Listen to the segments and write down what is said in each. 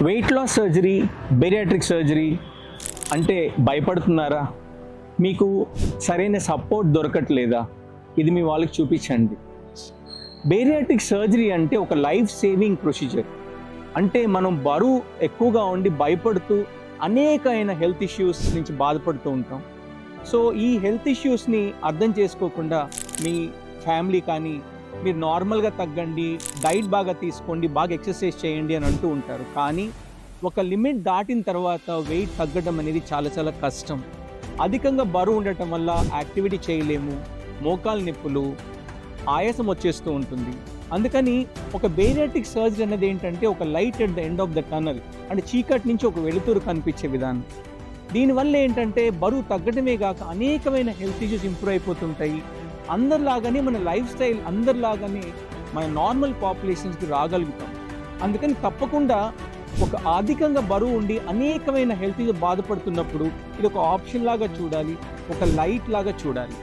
Wait loss surgery, bariatric surgery అంటే భయపడుతున్నారా? మీకు సరైన సపోర్ట్ దొరకట్లేదా? ఇది మీ వాళ్ళకి చూపించండి. బేరియాట్రిక్ సర్జరీ అంటే ఒక లైఫ్ సేవింగ్ ప్రొసీజర్. అంటే మనం బరువు ఎక్కువగా ఉండి భయపడుతూ అనేకమైన హెల్త్ ఇష్యూస్ నుంచి బాధపడుతూ ఉంటాం. సో ఈ హెల్త్ ఇష్యూస్ని అర్థం చేసుకోకుండా మీ ఫ్యామిలీ కానీ మీరు నార్మల్గా తగ్గండి, డైట్ బాగా తీసుకోండి, బాగా ఎక్సర్సైజ్ చేయండి అని అంటూ ఉంటారు. కానీ ఒక లిమిట్ దాటిన తర్వాత వెయిట్ తగ్గడం అనేది చాలా చాలా కష్టం. అధికంగా బరువు ఉండటం వల్ల యాక్టివిటీ చేయలేము, మోకాలు నొప్పులు, ఆయాసం వచ్చేస్తూ ఉంటుంది. అందుకని ఒక బేరియాట్రిక్ సర్జరీ అనేది ఏంటంటే ఒక light at the end of the tunnel, అంటే చీకటి నుంచి ఒక వెలుతురు కనిపించే విధానం. దీనివల్ల ఏంటంటే బరువు తగ్గడమే కాక అనేకమైన హెల్త్ ఇష్యూస్ ఇంప్రూవ్ అయిపోతుంటాయి. అందరిలాగానే మన లైఫ్ స్టైల్ అందరిలాగానే మన నార్మల్ పాపులేషన్స్కి రాగలుగుతాం. అందుకని తప్పకుండా ఒక అధికంగా బరువు ఉండి అనేకమైన హెల్త్ ఇష్యూస్ బాధపడుతున్నప్పుడు ఇది ఒక ఆప్షన్ లాగా చూడాలి, ఒక లైట్ లాగా చూడాలి.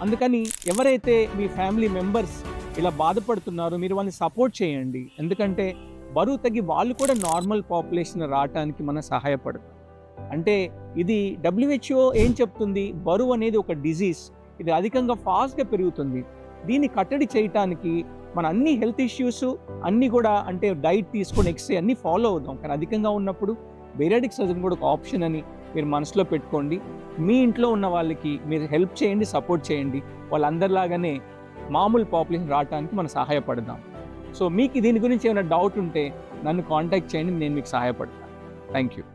అందుకని ఎవరైతే మీ ఫ్యామిలీ మెంబర్స్ ఇలా బాధపడుతున్నారో మీరు వాళ్ళని సపోర్ట్ చేయండి. ఎందుకంటే బరువు తగ్గి వాళ్ళు కూడా నార్మల్ పాపులేషన్ రావడానికి మనం సహాయపడతాం. అంటే ఇది WHO ఏం చెప్తుంది, బరువు అనేది ఒక డిజీజ్, ఇది అధికంగా ఫాస్ట్గా పెరుగుతుంది. దీన్ని కట్టడి చేయటానికి మన అన్ని హెల్త్ ఇష్యూస్ అన్నీ కూడా అంటే డైట్ తీసుకొని ఎక్సర్సైజ్ అన్నీ ఫాలో అవుదాం. కానీ అధికంగా ఉన్నప్పుడు బేరియాట్రిక్ సర్జరీ కూడా ఒక ఆప్షన్ అని మీరు మనసులో పెట్టుకోండి. మీ ఇంట్లో ఉన్న వాళ్ళకి మీరు హెల్ప్ చేయండి, సపోర్ట్ చేయండి. వాళ్ళందరిలాగానే మామూలు పాపులేషన్ రావడానికి మనం సహాయపడదాం. సో మీకు దీని గురించి ఏమైనా డౌట్ ఉంటే నన్ను కాంటాక్ట్ చేయండి, నేను మీకు సహాయపడతాను. Thank you.